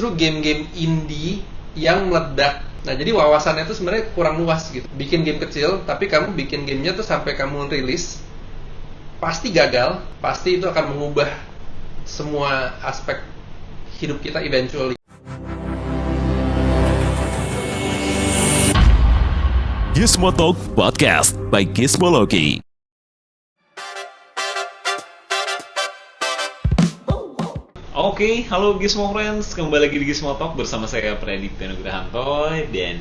Justru game-game indie yang meledak. Nah, jadi wawasannya itu sebenarnya kurang luas gitu. Bikin game kecil, tapi kamu bikin gamenya tuh sampai kamu rilis, pasti gagal, pasti itu akan mengubah semua aspek hidup kita eventually. Gizmo Talk Podcast by Gizmology. Oke, halo Gizmo Friends, kembali lagi di Gizmo Talk bersama saya Pradik Nugrahanto. Dan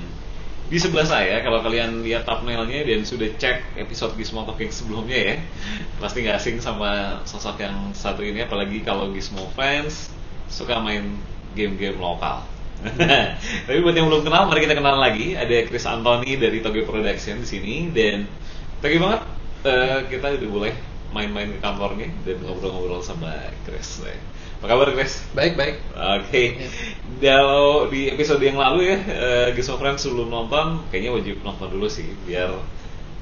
di sebelah saya, kalau kalian lihat thumbnailnya dan sudah cek episode Gizmo Talk yang sebelumnya ya, pasti gak asing sama sosok yang satu ini, apalagi kalau Gizmo Friends suka main game-game lokal. Tapi buat yang belum kenal, mari kita kenal lagi. Ada Chris Anthony dari Toge Production di sini, dan thank you banget kita udah boleh main-main ke kantornya dan ngobrol-ngobrol sama Chris. Apa kabar Chris? Baik. Oke. Kalau di episode yang lalu ya, Gizmo Friends sebelum nonton, kayaknya wajib nonton dulu sih, biar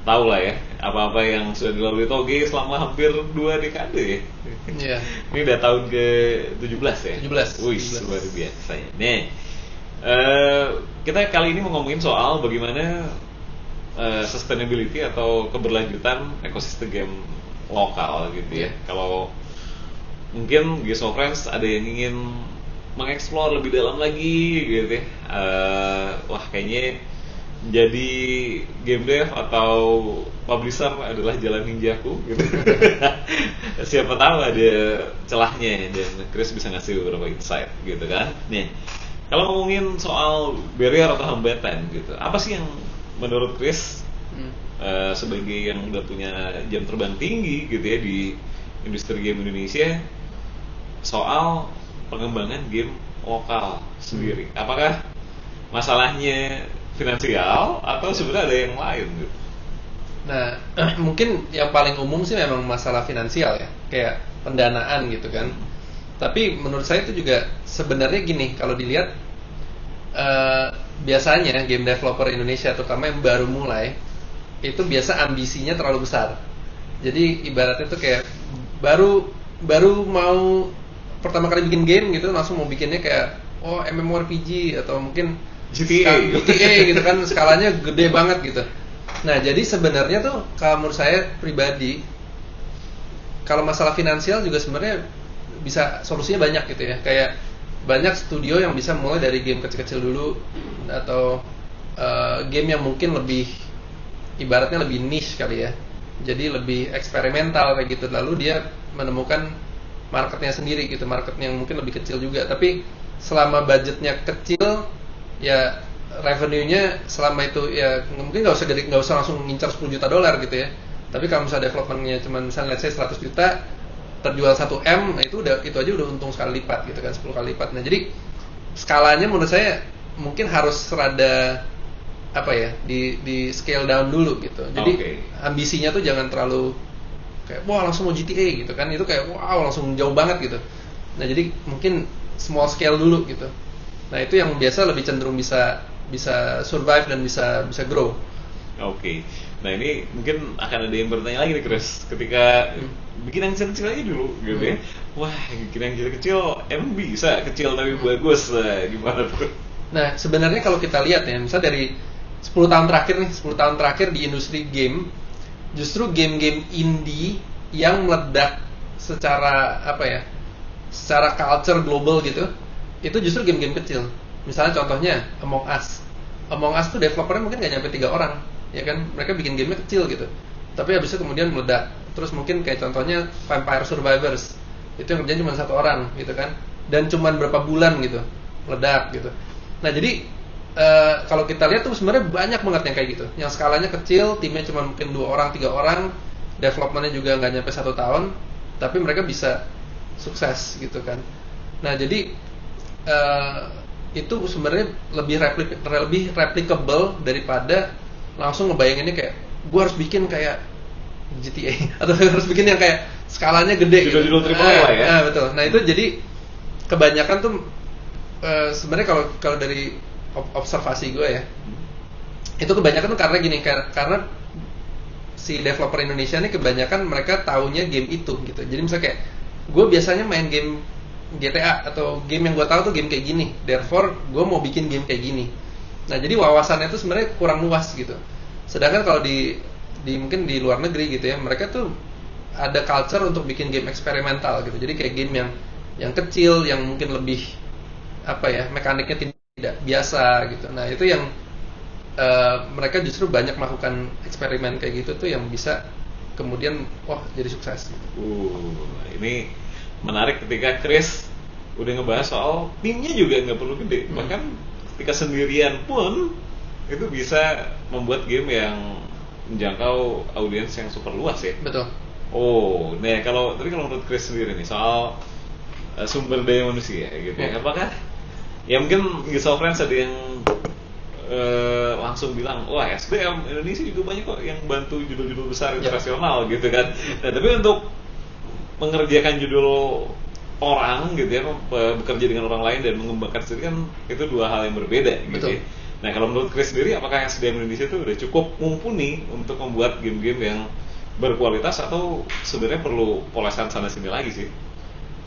tahu lah ya apa-apa yang sudah dilalui Toge selama hampir 2 dekade ya. Iya. Ini udah tahun ke-17 ya? 17. Wih, luar biasa ya. Nih, kita kali ini mau ngomongin soal bagaimana sustainability atau keberlanjutan ekosistem game lokal gitu ya. Kalau mungkin Gizmo Friends ada yang ingin mengeksplor lebih dalam lagi gitu ya, wah kayaknya jadi game dev atau publisher adalah jalan ninjaku gitu. Siapa tahu ada celahnya dan Chris bisa ngasih beberapa insight gitu kan. Nih, kalau ngomongin soal barrier atau hambatan gitu, apa sih yang menurut Chris sebagai yang udah punya jam terbang tinggi gitu ya di industri game Indonesia soal pengembangan game lokal sendiri? Apakah masalahnya finansial atau sebenarnya ada yang lain gitu? Nah, mungkin yang paling umum sih memang masalah finansial ya, kayak pendanaan gitu kan. Tapi menurut saya itu juga sebenarnya gini, kalau dilihat biasanya game developer Indonesia terutama yang baru mulai itu biasa ambisinya terlalu besar. Jadi ibaratnya tuh kayak baru mau pertama kali bikin game gitu, langsung mau bikinnya kayak MMORPG atau mungkin GTA gitu kan, skalanya gede banget gitu. Nah, jadi sebenarnya tuh kalau menurut saya pribadi, kalau masalah finansial juga sebenarnya bisa solusinya banyak gitu ya. Kayak banyak studio yang bisa mulai dari game kecil-kecil dulu, atau game yang mungkin lebih ibaratnya lebih niche kali ya. Jadi lebih eksperimental kayak gitu, lalu dia menemukan marketnya sendiri gitu, market yang mungkin lebih kecil juga. Tapi selama budgetnya kecil ya, revenue-nya selama itu ya mungkin nggak usah langsung ngincar $10 juta gitu ya. Tapi kalau misalnya development-nya cuma misalnya let's say 100 juta terjual 1M, nah itu aja udah untung sekali lipat gitu kan, 10 kali lipat. Nah, jadi skalanya menurut saya mungkin harus rada apa ya, di scale down dulu gitu. Jadi ambisinya tuh jangan terlalu kayak wah langsung mau GTA gitu kan, itu kayak wow langsung jauh banget gitu. Nah, jadi mungkin small scale dulu gitu. Nah, itu yang biasa lebih cenderung bisa survive dan bisa grow. Oke. Nah, ini mungkin akan ada yang bertanya lagi nih Chris, ketika bikin yang kecil-kecil aja dulu gitu ya. Wah, bikin yang kecil-kecil emang bisa kecil tapi bagus, gimana tuh? Nah, sebenarnya kalau kita lihat ya, misalnya dari 10 tahun terakhir di industri game, justru game-game indie yang meledak secara apa ya, secara culture global gitu, itu justru game-game kecil. Misalnya contohnya Among Us tuh developernya mungkin gak nyampe 3 orang, ya kan? Mereka bikin gamenya kecil gitu, tapi habis itu kemudian meledak. Terus mungkin kayak contohnya Vampire Survivors, itu yang kerjanya cuma 1 orang gitu kan, dan cuma berapa bulan gitu meledak gitu. Nah, jadi kalau kita lihat tuh sebenarnya banyak banget yang kayak gitu, yang skalanya kecil, timnya cuma mungkin 2 orang, 3 orang, developmentnya juga nggak nyampe 1 tahun, tapi mereka bisa sukses gitu kan. Nah, jadi itu sebenarnya lebih replicable daripada langsung ngebayanginnya kayak gue harus bikin kayak GTA atau harus bikin yang kayak skalanya gede gitu. Judul AAA ya. Nah, betul. Nah, itu jadi kebanyakan tuh sebenarnya kalau dari observasi gue ya, itu kebanyakan tuh karena gini, karena si developer Indonesia ini kebanyakan mereka taunya game itu gitu. Jadi misalnya kayak gue biasanya main game GTA atau game yang gue tahu tuh game kayak gini, therefore gue mau bikin game kayak gini. Nah jadi wawasannya tuh sebenarnya kurang luas gitu. Sedangkan kalau di mungkin di luar negeri gitu ya, mereka tuh ada culture untuk bikin game eksperimental gitu. Jadi kayak game yang kecil, yang mungkin lebih apa ya, mekaniknya tidak biasa gitu. Nah itu yang mereka justru banyak melakukan eksperimen kayak gitu tuh yang bisa kemudian wah jadi sukses. Ini menarik ketika Chris udah ngebahas soal timnya juga nggak perlu gede, bahkan ketika sendirian pun itu bisa membuat game yang menjangkau audiens yang super luas ya. Betul. Nah kalau menurut Chris sendiri nih soal sumber daya manusia gitu ya, apakah ya mungkin Geeks of Friends ada yang langsung bilang wah SDM Indonesia juga banyak kok yang bantu judul-judul besar internasional gitu kan. Nah tapi untuk mengerjakan judul orang gitu ya, bekerja dengan orang lain dan mengembangkan sendiri kan itu dua hal yang berbeda gitu ya. Nah kalau menurut Chris sendiri apakah SDM Indonesia itu udah cukup mumpuni untuk membuat game-game yang berkualitas atau sebenarnya perlu polesan sana sini lagi sih?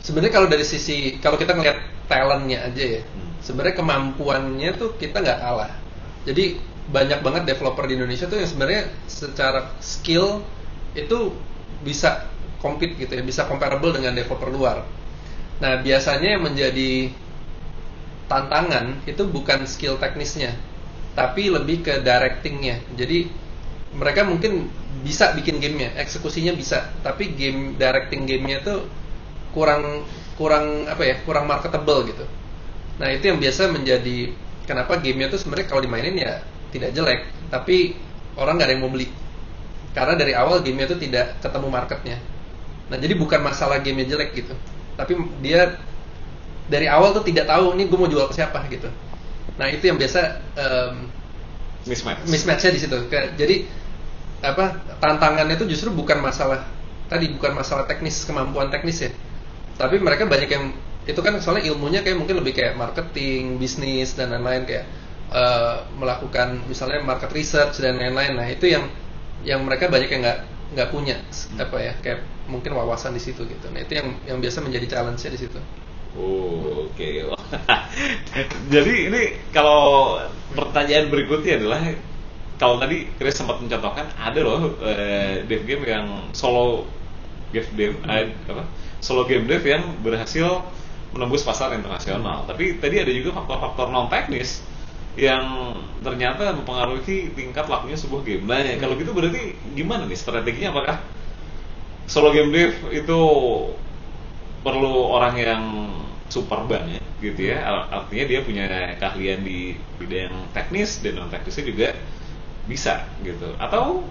Sebenarnya kalau dari sisi, kalau kita ngeliat talentnya aja ya, sebenarnya kemampuannya tuh kita nggak kalah. Jadi banyak banget developer di Indonesia tuh yang sebenarnya secara skill itu bisa compete gitu ya, bisa comparable dengan developer luar. Nah biasanya yang menjadi tantangan itu bukan skill teknisnya, tapi lebih ke directingnya. Jadi mereka mungkin bisa bikin gamenya, eksekusinya bisa, tapi game directing gamenya tuh kurang apa ya, kurang marketable gitu. Nah itu yang biasa menjadi kenapa gamenya tuh sebenarnya kalau dimainin ya tidak jelek, tapi orang nggak ada yang mau beli karena dari awal gamenya tuh tidak ketemu marketnya. Nah jadi bukan masalah gamenya jelek gitu, tapi dia dari awal tuh tidak tahu nih gue mau jual ke siapa gitu. Nah itu yang biasa mismatchnya di situ. Jadi apa, tantangannya itu justru bukan masalah teknis, kemampuan teknis ya, tapi mereka banyak yang itu kan soalnya ilmunya kayak mungkin lebih kayak marketing, bisnis dan lain-lain, kayak melakukan misalnya market research dan lain-lain. Nah itu yang mereka banyak yang nggak punya apa ya, kayak mungkin wawasan di situ gitu. Nah itu yang biasa menjadi challenge-nya di situ. Oke. Jadi ini kalau pertanyaan berikutnya adalah, kalau tadi Chris sempat mencontohkan ada loh dev game yang solo game dev yang berhasil menembus pasar internasional. Tapi tadi ada juga faktor-faktor non teknis yang ternyata mempengaruhi tingkat lakunya sebuah game. Nah, kalau gitu berarti gimana nih strateginya? Apakah solo game dev itu perlu orang yang super banget gitu ya? Artinya dia punya keahlian di bidang teknis dan non teknisnya juga bisa gitu. Atau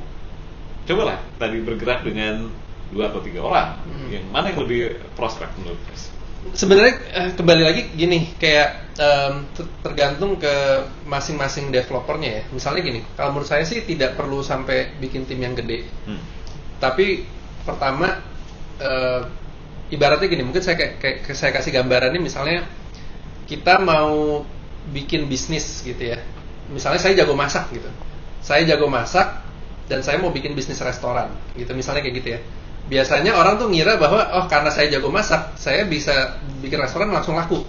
cobalah tadi bergerak dengan 2 atau 3 orang. Yang mana yang lebih prospek menurut Chris? Sebenarnya kembali lagi gini, kayak tergantung ke masing-masing developernya ya. Misalnya gini, kalau menurut saya sih tidak perlu sampai bikin tim yang gede. Tapi pertama ibaratnya gini, mungkin saya kasih gambarannya, misalnya kita mau bikin bisnis gitu ya. Misalnya saya jago masak gitu. Saya jago masak dan saya mau bikin bisnis restoran gitu, misalnya kayak gitu ya. Biasanya orang tuh ngira bahwa karena saya jago masak, saya bisa bikin restoran langsung laku.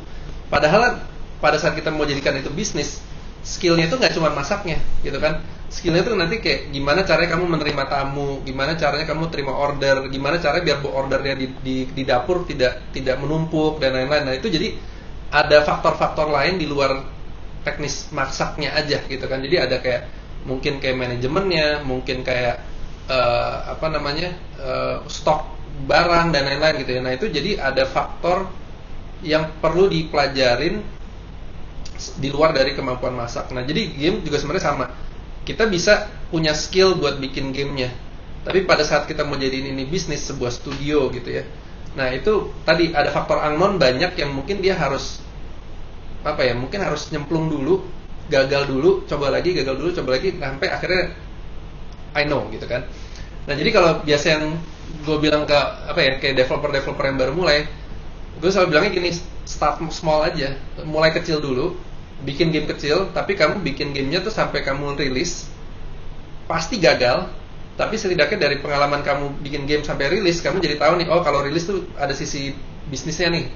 Padahal pada saat kita mau jadikan itu bisnis, skillnya itu nggak cuma masaknya, gitu kan? Skillnya itu nanti kayak gimana caranya kamu menerima tamu, gimana caranya kamu terima order, gimana caranya biar ordernya di dapur tidak menumpuk dan lain-lain. Nah itu jadi ada faktor-faktor lain di luar teknis masaknya aja, gitu kan? Jadi ada kayak mungkin kayak manajemennya, mungkin kayak stok barang dan lain-lain gitu ya. Nah itu jadi ada faktor yang perlu dipelajarin di luar dari kemampuan masak. Nah jadi game juga sebenarnya sama. Kita bisa punya skill buat bikin gamenya, tapi pada saat kita mau jadiin ini bisnis, sebuah studio gitu ya. Nah itu tadi ada faktor unknown banyak yang mungkin dia harus mungkin harus nyemplung dulu, gagal dulu, coba lagi, sampai akhirnya I know gitu kan. Nah jadi kalau biasa yang gue bilang ke kayak developer yang baru mulai, gue selalu bilangnya gini, start small aja, mulai kecil dulu, bikin game kecil, tapi kamu bikin gamenya tuh sampai kamu rilis, pasti gagal, tapi setidaknya dari pengalaman kamu bikin game sampai rilis, kamu jadi tahu nih, kalau rilis tuh ada sisi bisnisnya nih,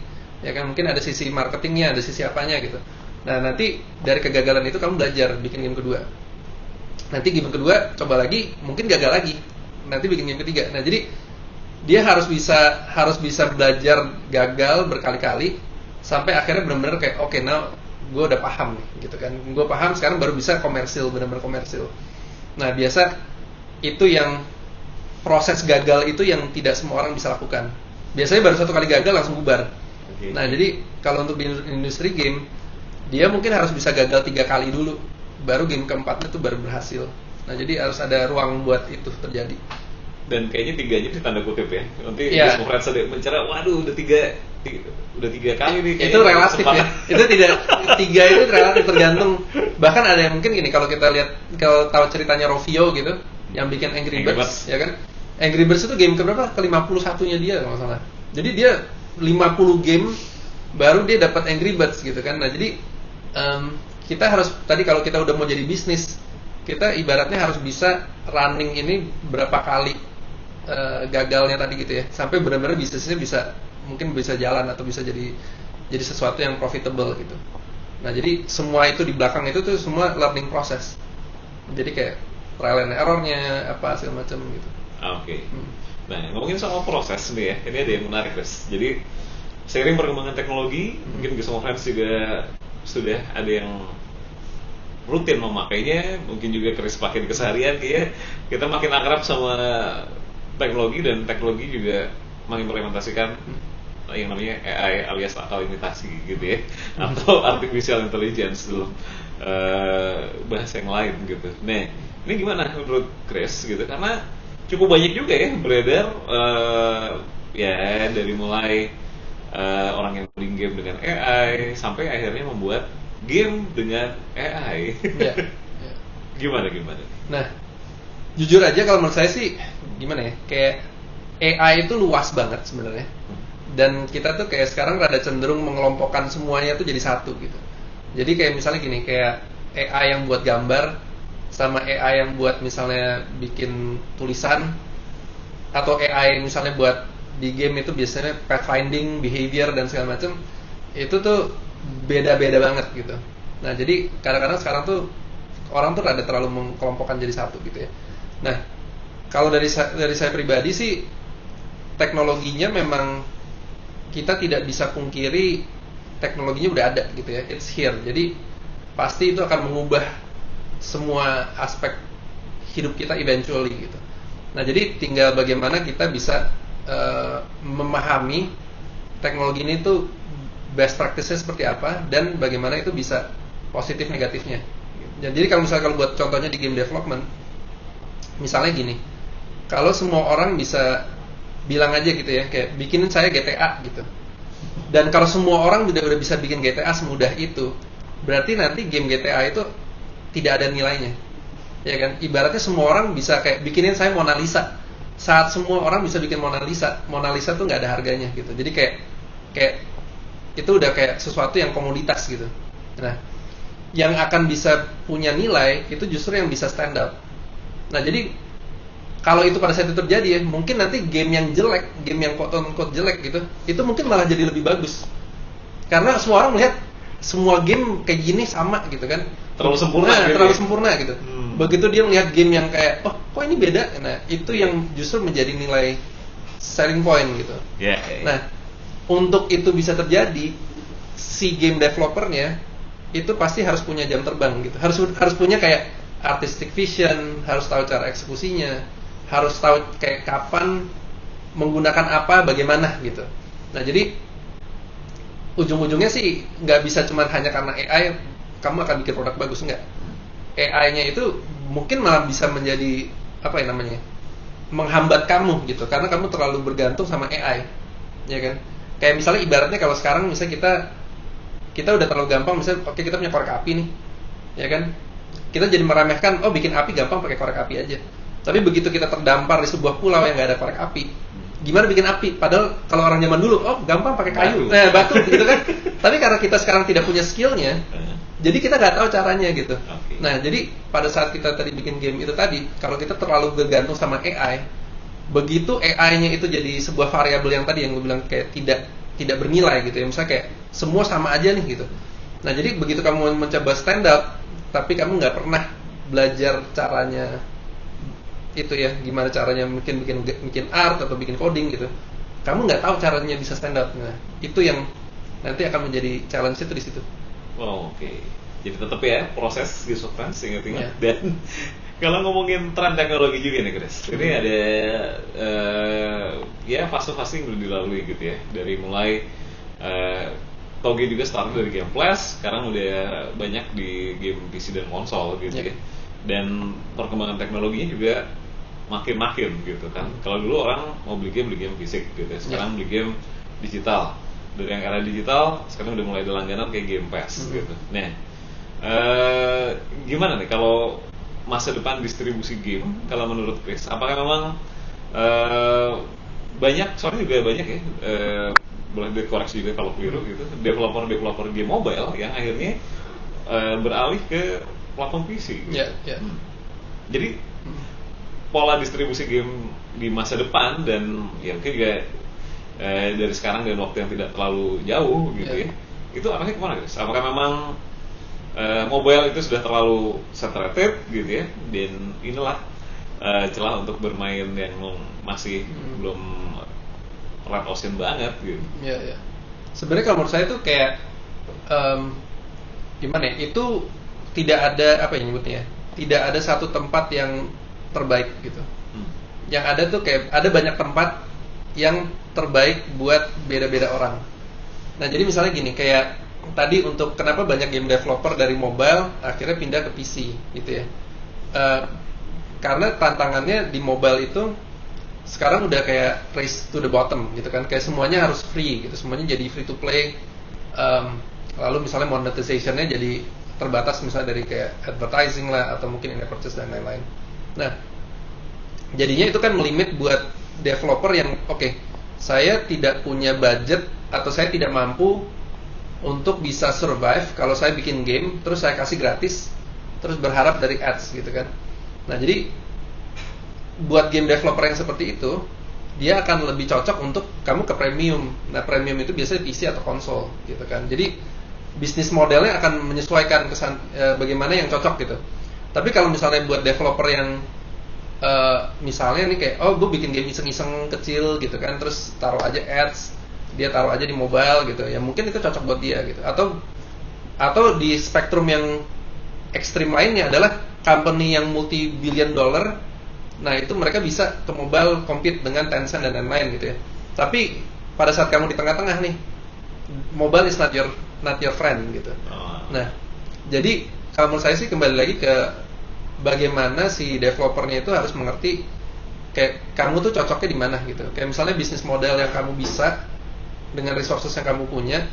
ya kan, mungkin ada sisi marketingnya, ada sisi apanya gitu. Nah nanti dari kegagalan itu kamu belajar bikin game kedua, nanti game kedua coba lagi, mungkin gagal lagi, nanti bikin game ketiga. Nah jadi dia harus bisa belajar gagal berkali-kali sampai akhirnya benar-benar kayak oke, now gue udah paham nih gitu kan, gue paham sekarang baru bisa komersil, benar-benar komersil. Nah biasa itu yang proses gagal itu yang tidak semua orang bisa lakukan. Biasanya baru satu kali gagal langsung bubar. Okay. Nah jadi kalau untuk di industri game, dia mungkin harus bisa gagal 3 kali dulu, baru game keempatnya tuh baru berhasil. Nah jadi harus ada ruang buat itu terjadi. Dan kayaknya 3-nya di tanda kutip ya. Nanti yeah. semua friends ada bicara, waduh udah 3 kali nih. Itu relatif ya. Itu tidak 3 itu relatif, tergantung. Bahkan ada yang mungkin gini, kalau kita lihat, kalau tahu ceritanya Rovio gitu, yang bikin Angry Birds, ya kan? Angry Birds itu game keberapa? Ke-51-nya dia kalau nggak salah. Jadi dia 50 game baru dia dapat Angry Birds gitu kan. Nah jadi kita harus, tadi kalau kita udah mau jadi bisnis, kita ibaratnya harus bisa running ini berapa kali gagalnya tadi gitu ya, sampai benar-benar bisnisnya bisa, mungkin bisa jalan atau bisa jadi sesuatu yang profitable gitu. Nah jadi semua itu di belakang itu tuh semua learning process. Jadi kayak trial and errornya apa segala macam gitu. Oke. Nah ngomongin soal proses nih ya, ini ada yang menarik guys. Jadi seiring perkembangan teknologi, mungkin semua friends juga sudah ada yang rutin memakainya, mungkin juga Chris pakai di keseharian, kayak kita makin akrab sama teknologi, dan teknologi juga mengimplementasikan yang namanya AI alias akal imitasi gitu ya, atau artificial intelligence dalam bahasa yang lain gitu. Nah ini gimana menurut Chris gitu, karena cukup banyak juga ya beredar ya dari mulai orang yang coding game dengan AI sampai akhirnya membuat game dengan AI. Ya. Gimana? Nah, jujur aja kalau menurut saya sih gimana ya? Kayak AI itu luas banget sebenarnya. Dan kita tuh kayak sekarang rada cenderung mengelompokkan semuanya tuh jadi satu gitu. Jadi kayak misalnya gini, kayak AI yang buat gambar sama AI yang buat misalnya bikin tulisan, atau AI yang misalnya buat di game itu biasanya pathfinding, behavior dan segala macam, itu tuh beda-beda banget gitu. Nah jadi kadang-kadang sekarang tuh orang tuh rada terlalu mengkelompokkan jadi satu gitu ya. Nah kalau dari saya pribadi sih, teknologinya memang kita tidak bisa pungkiri teknologinya udah ada gitu ya, it's here. Jadi pasti itu akan mengubah semua aspek hidup kita eventually gitu. Nah jadi tinggal bagaimana kita bisa memahami teknologi ini tuh best practices seperti apa, dan bagaimana itu bisa positif negatifnya. Jadi kalau misalnya buat contohnya di game development, misalnya gini, kalau semua orang bisa bilang aja gitu ya, kayak bikinin saya GTA gitu, dan kalau semua orang udah bisa bikin GTA semudah itu, berarti nanti game GTA itu tidak ada nilainya, ya kan? Ibaratnya semua orang bisa kayak bikinin saya Mona Lisa. Saat semua orang bisa bikin Mona Lisa tuh nggak ada harganya gitu. Jadi kayak itu udah kayak sesuatu yang komoditas gitu. Nah, yang akan bisa punya nilai itu justru yang bisa stand out. Nah, jadi kalau itu pada saat itu terjadi ya, mungkin nanti game yang jelek, game yang quote-unquote jelek gitu, itu mungkin malah jadi lebih bagus. Karena semua orang melihat semua game kayak gini sama gitu kan. Terlalu sempurna gitu. Terlalu sempurna gitu. Begitu dia melihat game yang kayak, oh kok ini beda, nah itu yang justru menjadi nilai selling point gitu. Yeah. Nah, untuk itu bisa terjadi, si game developernya itu pasti harus punya jam terbang gitu. Harus punya kayak artistic vision, harus tahu cara eksekusinya, harus tahu kayak kapan menggunakan apa, bagaimana gitu. Nah jadi ujung-ujungnya sih nggak bisa cuma hanya karena AI kamu akan bikin produk bagus, enggak. AI-nya itu mungkin malah bisa menjadi apa ya namanya, menghambat kamu gitu, karena kamu terlalu bergantung sama AI, ya kan? Kayak misalnya ibaratnya kalau sekarang misalnya kita udah terlalu gampang, misalnya oke, kita punya korek api nih, ya kan? Kita jadi meremehkan, oh bikin api gampang pakai korek api aja. Tapi begitu kita terdampar di sebuah pulau yang nggak ada korek api, gimana bikin api? Padahal kalau orang zaman dulu, oh gampang pakai kayu, batu gitu kan. Tapi karena kita sekarang tidak punya skillnya, jadi kita nggak tahu caranya gitu. Nah jadi pada saat kita tadi bikin game itu tadi, kalau kita terlalu bergantung sama AI, begitu AI-nya itu jadi sebuah variabel yang tadi yang gue bilang kayak tidak tidak bernilai gitu ya, misalnya kayak semua sama aja nih gitu. Nah jadi begitu kamu mencoba stand out tapi kamu nggak pernah belajar caranya itu ya, gimana caranya bikin art atau bikin coding gitu, kamu nggak tahu caranya bisa stand out. Nah itu yang nanti akan menjadi challenge itu di situ. Oh, oke. Jadi tetap ya proses gitu kan, ingat-ingat. Yeah. Dan kalau ngomongin tren teknologi juga nih Chris, ini ada ya fase-fase yang udah dilalui gitu ya. Dari mulai Toge juga start dari game Flash, sekarang udah banyak di game PC dan konsol gitu ya. Dan perkembangan teknologinya juga makin gitu kan. Kalau dulu orang mau beli game fisik gitu ya. Sekarang beli game digital. Dari yang era digital, sekarang udah mulai ada langganan kayak Game Pass gitu. Nah, gimana nih kalau masa depan distribusi game? Kalau menurut Chris, apakah memang banyak, soalnya juga banyak ya, boleh dikoreksi juga kalau keliru gitu, developer game mobile yang akhirnya beralih ke platform PC. Gitu. Jadi pola distribusi game di masa depan dan ya mungkin juga dari sekarang dan waktu yang tidak terlalu jauh gitu ya, itu arahnya kemana guys? Apakah memang mobile itu sudah terlalu saturated gitu ya, dan inilah celah untuk bermain yang masih belum red ocean banget gitu? Ya. Sebenarnya kalau menurut saya itu kayak gimana ya? Itu tidak ada apa yang nyebutnya? Tidak ada satu tempat yang terbaik gitu. Yang ada tuh kayak ada banyak tempat yang terbaik buat beda-beda orang. Nah jadi misalnya gini, kayak tadi untuk kenapa banyak game developer dari mobile akhirnya pindah ke PC gitu ya, karena tantangannya di mobile itu sekarang udah kayak race to the bottom gitu kan, kayak semuanya harus free gitu, semuanya jadi free to play. Lalu misalnya monetization-nya jadi terbatas, misalnya dari kayak advertising lah atau mungkin in-app purchase dan lain-lain. Nah jadinya itu kan melimit buat developer yang saya tidak punya budget atau saya tidak mampu untuk bisa survive kalau saya bikin game terus saya kasih gratis terus berharap dari ads gitu kan. Nah jadi buat game developer yang seperti itu, dia akan lebih cocok untuk kamu ke premium. Nah premium itu biasanya PC atau konsol gitu kan. Jadi bisnis modelnya akan menyesuaikan bagaimana yang cocok gitu. Tapi kalau misalnya buat developer yang misalnya nih kayak gue bikin game iseng-iseng kecil gitu kan, terus taruh aja ads, dia taruh aja di mobile gitu ya, mungkin itu cocok buat dia gitu. Atau di spektrum yang ekstrim lainnya adalah company yang multi-billion dollar. Nah itu mereka bisa ke mobile compete dengan Tencent dan lain-lain gitu ya. Tapi pada saat kamu di tengah-tengah nih, mobile is not your friend gitu. Nah jadi kalau menurut saya sih kembali lagi ke bagaimana si developernya itu harus mengerti kayak kamu tuh cocoknya di mana gitu. Kayak misalnya bisnis model yang kamu bisa dengan resources yang kamu punya,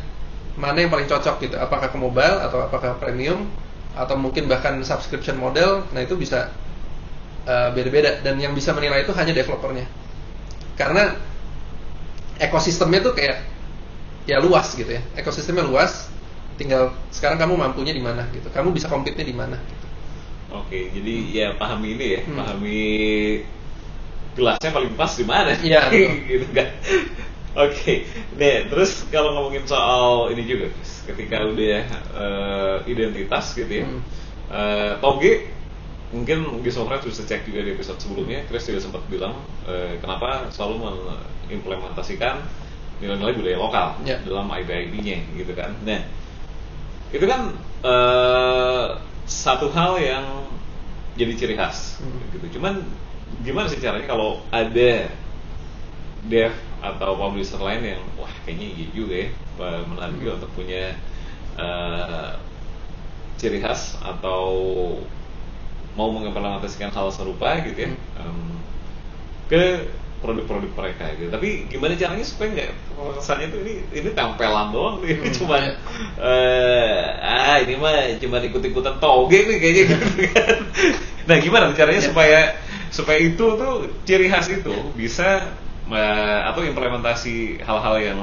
mana yang paling cocok gitu. Apakah ke mobile atau apakah premium atau mungkin bahkan subscription model. Nah itu bisa beda-beda, dan yang bisa menilai itu hanya developernya. Karena ekosistemnya tuh kayak ya luas gitu ya. Ekosistemnya luas, tinggal sekarang kamu mampunya di mana gitu. Kamu bisa compete-nya di mana gitu. Oke, jadi ya pahami ini ya, pahami gelasnya paling pas di mana, gitu kan? Oke, nih terus kalau ngomongin soal ini juga, ketika udah identitas gitu ya, Toge mungkin Gisofred bisa cek juga di episode sebelumnya, Chris juga sempat bilang kenapa selalu mengimplementasikan nilai-nilai budaya lokal dalam IP-nya gitu kan. Nah, itu kan satu hal yang jadi ciri khas gitu. Cuman gimana sih caranya kalau ada dev atau publisher lain yang wah kayaknya iya juga ya, menarik juga untuk punya ciri khas atau mau mengimplementasikan hal serupa gitu ya ke produk-produk mereka gitu. Tapi gimana caranya supaya nggak kesannya tuh ini tempelan doang nih, cuman ini mah cuma ikut-ikutan Toge nih kayaknya gitu kan. Nah gimana caranya supaya itu tuh ciri khas itu bisa atau implementasi hal-hal yang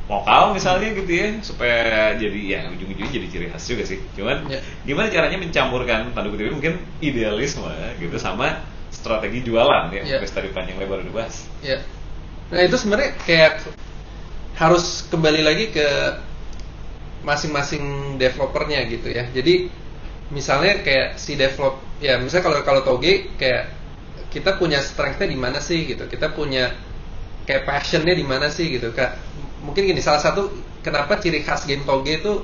lokal misalnya gitu ya, supaya jadi ya ujung-ujungnya jadi ciri khas juga sih. Cuman gimana caranya mencampurkan tanda kutip mungkin idealisme gitu sama strategi jualan ya, dari panjang lebar dibahas. Ya. Nah itu sebenarnya kayak harus kembali lagi ke masing-masing developernya gitu ya. Jadi misalnya kayak si develop ya, misalnya kalau Toge kayak kita punya strength-nya di mana sih gitu. Kita punya kayak passion-nya di mana sih gitu. Kak, mungkin gini, salah satu kenapa ciri khas game Toge itu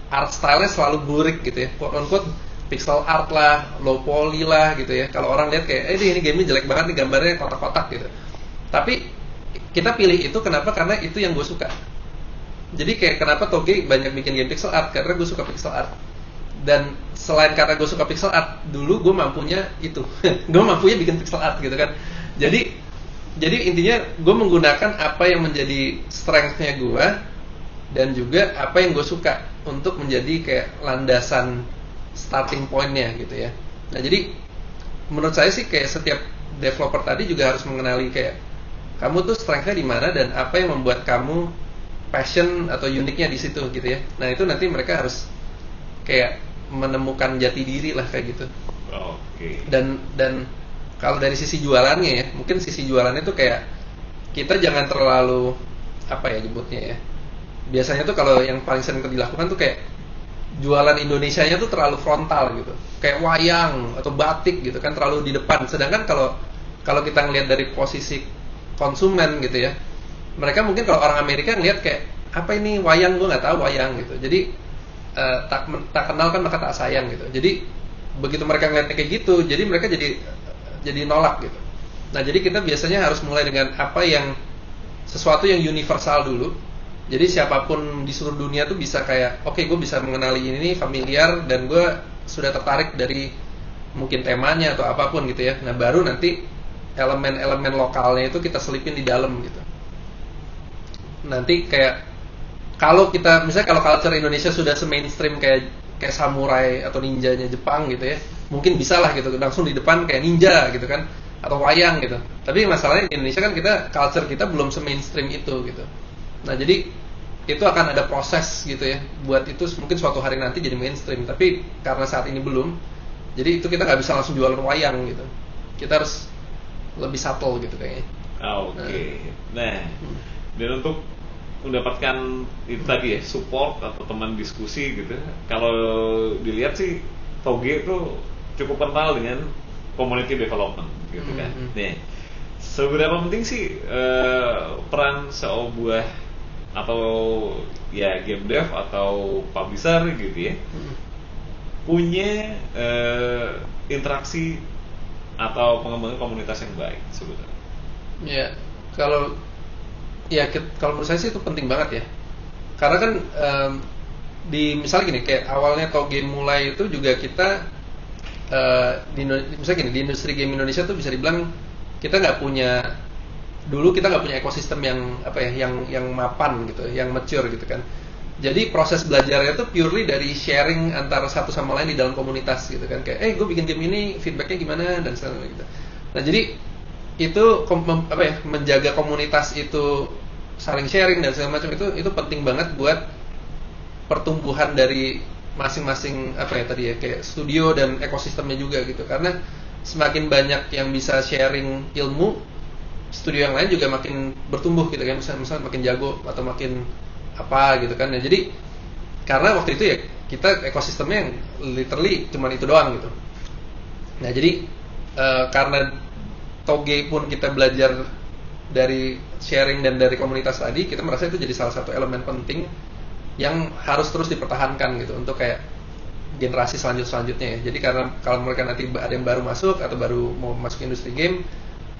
art style-nya selalu burik gitu ya. Quote unquote pixel art lah, low poly lah gitu ya. Kalau orang lihat kayak ini game-nya jelek banget nih, gambarnya kotak-kotak gitu. Tapi kita pilih itu kenapa? Karena itu yang gue suka. Jadi kayak kenapa Toge banyak bikin game pixel art, karena gue suka pixel art. Dan selain karena gue suka pixel art, dulu gue mampunya itu. Gue mampunya bikin pixel art gitu kan. Jadi intinya gue menggunakan apa yang menjadi strength-nya gue dan juga apa yang gue suka untuk menjadi kayak landasan starting point-nya gitu ya. Nah, jadi menurut saya sih kayak setiap developer tadi juga harus mengenali kayak kamu tuh strength-nya di mana dan apa yang membuat kamu passion atau uniknya di situ gitu ya. Nah, itu nanti mereka harus kayak menemukan jati diri lah kayak gitu. Oke. Dan kalau dari sisi jualannya ya, mungkin sisi jualannya tuh kayak kita jangan terlalu apa ya nyebutnya ya. Biasanya tuh kalau yang paling sering dilakukan tuh kayak jualan Indonesianya tuh terlalu frontal gitu. Kayak wayang atau batik gitu kan, terlalu di depan. Sedangkan kalau kita ngelihat dari posisi konsumen gitu ya, mereka mungkin kalau orang Amerika ngelihat kayak apa ini wayang, gue nggak tahu wayang gitu. Jadi tak kenal kan maka tak sayang gitu. Jadi begitu mereka ngeliatnya kayak gitu, jadi mereka jadi nolak gitu. Nah, jadi kita biasanya harus mulai dengan apa yang sesuatu yang universal dulu. Jadi siapapun di seluruh dunia tuh bisa kayak oke, gue bisa mengenali ini familiar dan gue sudah tertarik dari mungkin temanya atau apapun gitu ya. Nah, baru nanti elemen-elemen lokalnya itu kita selipin di dalam gitu. Nanti kayak kalau kita misalnya kalau culture Indonesia sudah se-mainstream kayak samurai atau ninjanya Jepang gitu ya, mungkin bisa lah gitu langsung di depan kayak ninja gitu kan, atau wayang gitu. Tapi masalahnya di Indonesia kan culture kita belum se-mainstream itu gitu. Nah, jadi itu akan ada proses gitu ya buat itu mungkin suatu hari nanti jadi mainstream, tapi karena saat ini belum, jadi itu kita nggak bisa langsung jualan wayang gitu. Kita harus lebih subtle gitu kayaknya. Oke. Nah, dan untuk mendapatkan itu tadi ya, support atau teman diskusi gitu, kalau dilihat sih Toge itu cukup kental dengan community development gitu kan. Nih, seberapa penting sih peran sebuah atau ya game dev atau publisher gitu ya punya interaksi atau pengembangan komunitas yang baik sebetulnya? Ya, kalau menurut saya sih itu penting banget ya. Karena kan di misalnya gini, kayak awalnya Toge mulai itu juga kita misalnya gini, di industri game Indonesia tuh bisa dibilang kita nggak punya ekosistem yang apa ya, yang mapan gitu, yang mature gitu kan. Jadi proses belajarnya tuh purely dari sharing antara satu sama lain di dalam komunitas gitu kan. Kayak gue bikin game ini, feedbacknya gimana dan segala gitu. Nah, jadi itu menjaga komunitas itu saling sharing dan segala macam itu penting banget buat pertumbuhan dari masing-masing kayak studio dan ekosistemnya juga gitu. Karena semakin banyak yang bisa sharing ilmu, studio yang lain juga makin bertumbuh gitu kan, misalnya makin jago atau makin apa gitu kan. Nah, jadi karena waktu itu ya kita ekosistemnya yang literally cuma itu doang gitu. Nah, jadi karena Toge pun kita belajar dari sharing dan dari komunitas tadi, kita merasa itu jadi salah satu elemen penting yang harus terus dipertahankan gitu untuk kayak generasi selanjutnya ya. Jadi karena kalau mereka nanti ada yang baru masuk atau baru mau masuk industri game,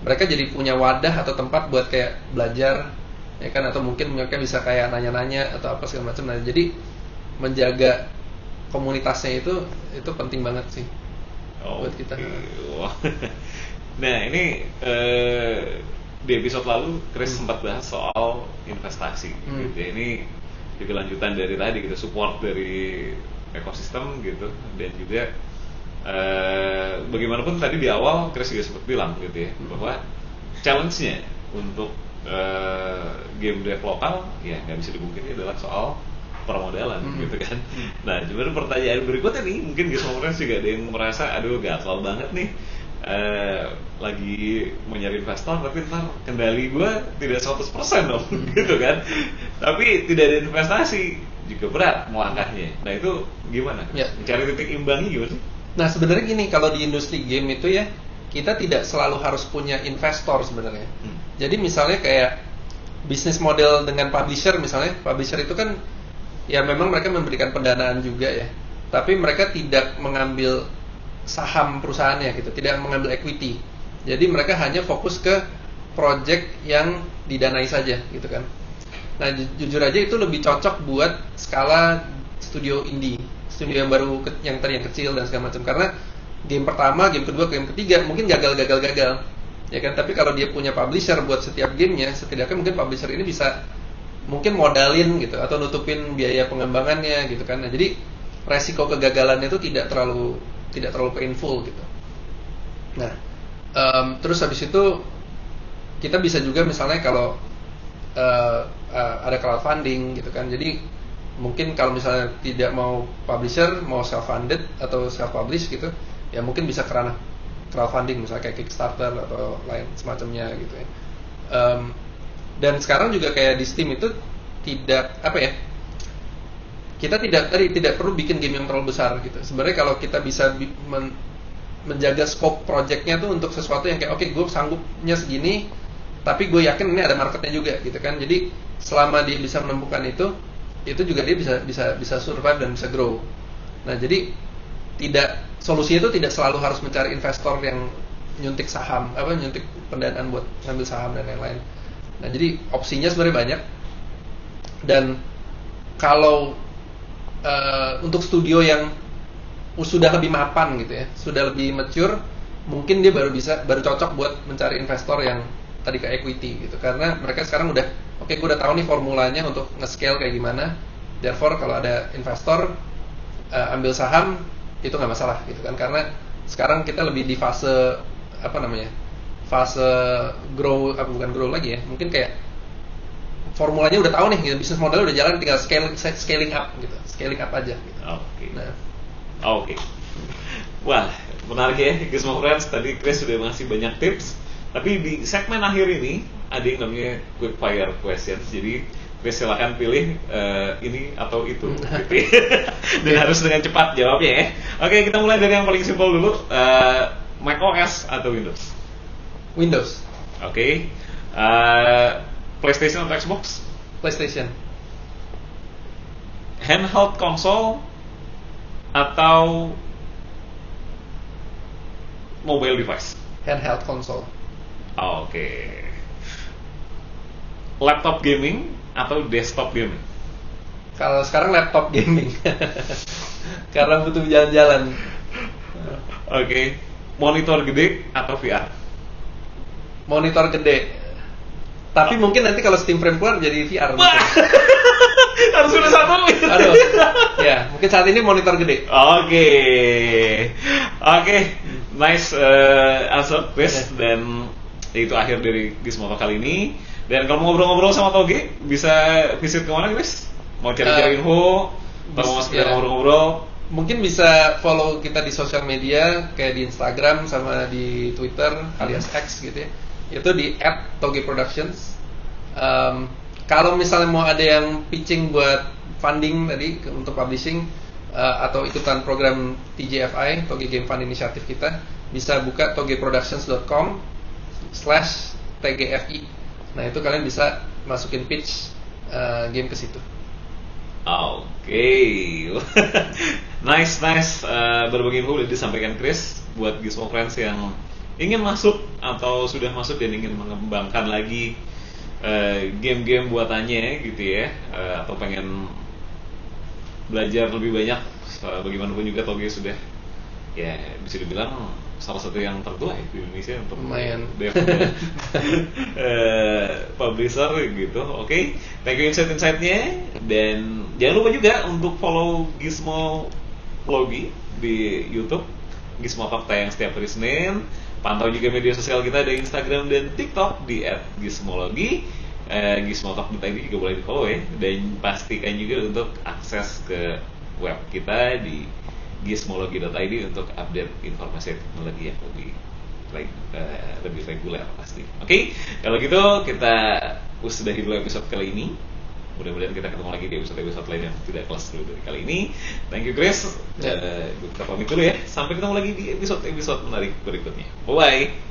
mereka jadi punya wadah atau tempat buat kayak belajar ya kan, atau mungkin mereka bisa kayak nanya-nanya atau apa segala macam. Nah, jadi menjaga komunitasnya itu penting banget sih buat kita. Wow. Nah, ini di episode lalu Chris sempat bahas soal investasi gitu ya. Ini juga lanjutan dari tadi gitu, support dari ekosistem gitu, dan juga bagaimanapun tadi di awal Chris juga sempat bilang gitu ya, bahwa challenge-nya untuk game dev lokal ya nggak bisa dipungkiri adalah soal permodalan gitu kan. Nah, cuman pertanyaan berikutnya nih, mungkin guys juga ada yang merasa aduh gatel banget nih lagi mau nyari investor tapi ntar kendali gue tidak 100% dong gitu kan, tapi tidak ada investasi juga berat melangkahnya. Nah itu gimana? Ya. Mencari titik imbangnya gimana sih? Nah sebenarnya gini, kalau di industri game itu ya kita tidak selalu harus punya investor sebenarnya. Jadi misalnya kayak bisnis model dengan publisher misalnya, publisher itu kan ya memang mereka memberikan pendanaan juga ya, tapi mereka tidak mengambil saham perusahaannya gitu, tidak mengambil equity. Jadi mereka hanya fokus ke project yang didanai saja gitu kan. Nah jujur aja itu lebih cocok buat skala studio indie, studio yang baru, yang tadi yang kecil dan segala macam. Karena game pertama, game kedua, game ketiga mungkin gagal, ya kan. Tapi kalau dia punya publisher buat setiap gamenya, setidaknya mungkin publisher ini bisa mungkin modalin gitu atau nutupin biaya pengembangannya gitu kan. Nah jadi resiko kegagalannya itu tidak terlalu painful gitu. Nah terus habis itu kita bisa juga misalnya kalau ada crowdfunding gitu kan. Jadi mungkin kalau misalnya tidak mau publisher, mau self funded atau self publish gitu, ya mungkin bisa kerana crowdfunding misalnya kayak Kickstarter atau lain semacamnya gitu ya. Dan sekarang juga kayak di Steam itu tidak kita tidak perlu bikin game yang terlalu besar gitu. Sebenarnya kalau kita bisa menjaga scope projectnya tuh untuk sesuatu yang kayak oke, gue sanggupnya segini, tapi gue yakin ini ada marketnya juga gitu kan. Jadi selama dia bisa menemukan itu juga dia bisa survive dan bisa grow. Nah jadi solusinya itu tidak selalu harus mencari investor yang nyuntik saham, nyuntik pendanaan buat ngambil saham dan lain-lain. Nah jadi opsinya sebenarnya banyak. Dan kalau untuk studio yang sudah lebih mapan gitu ya, sudah lebih mature, mungkin dia baru cocok buat mencari investor yang tadi ke equity gitu. Karena mereka sekarang udah oke, gue udah tahu nih formulanya untuk nge-scale kayak gimana. Therefore kalau ada investor ambil saham itu nggak masalah gitu kan. Karena sekarang kita lebih di fase fase grow, bukan grow lagi ya, mungkin kayak formulanya udah tahu nih gitu, bisnis model udah jalan, tinggal scaling up gitu, scaling up aja gitu. Oke. Nah, oke. Wah, menarik ya, Gizmo Friends. Tadi Chris sudah ngasih banyak tips. Tapi di segmen akhir ini ada yang namanya quick fire questions. Jadi Chris silakan pilih ini atau itu gitu ya. Dan harus dengan cepat jawabnya ya. Oke, kita mulai dari yang paling simpel dulu. Mac OS atau Windows? Windows. Oke. PlayStation atau Xbox? PlayStation. Handheld console atau mobile device? Handheld console. Oke. Laptop gaming atau desktop gaming? Kalau sekarang laptop gaming. Karena butuh jalan-jalan. Oke. Monitor gede atau VR? Monitor gede. Tapi mungkin nanti kalau Steam Frame keluar jadi VR. Harus udah satu. Aduh. Ya, mungkin saat ini monitor gede. Oke. Nice answer, Chris. Dan itu akhir dari Gizmo kali ini. Dan kalau mau ngobrol-ngobrol sama Toge, bisa visit kemana, Chris? Mau cari-cari info, atau mau sekedar ngobrol-ngobrol? Mungkin bisa follow kita di sosial media, kayak di Instagram sama di Twitter alias X gitu ya. Itu di @togeproductions. Kalau misalnya mau ada yang pitching buat funding tadi untuk publishing atau ikutan program TGFI, Toge Game Fund Initiative kita, bisa buka togeproductions.com/tgfi. Nah itu kalian bisa masukin pitch game ke situ. Oke. Nice. Berbagi info udah disampaikan Chris buat Gizmo Friends yang ingin masuk atau sudah masuk dan ingin mengembangkan lagi game-game buatannya gitu ya, atau pengen belajar lebih banyak. Bagaimanapun juga Toge sudah ya bisa dibilang salah satu yang tertua ya di Indonesia untuk publisher gitu. Oke. Thank you insight-insightnya. Dan jangan lupa juga untuk follow Gizmology di YouTube. Gizmo Talk tayang setiap hari Senin. Pantau juga media sosial kita di Instagram dan TikTok di @gizmology. Gizmotalk.id juga boleh di follow ya. Dan pastikan juga untuk akses ke web kita di gizmology.id untuk update informasi teknologi yang lebih lebih reguler pasti. Oke, kalau gitu kita sudahi dulu episode kali ini. Mudah-mudahan kita ketemu lagi di episode lain yang tidak kelas dulu dari kali ini. Thank you Chris. Kita pamit dulu ya. Sampai ketemu lagi di episode menarik berikutnya. Bye bye.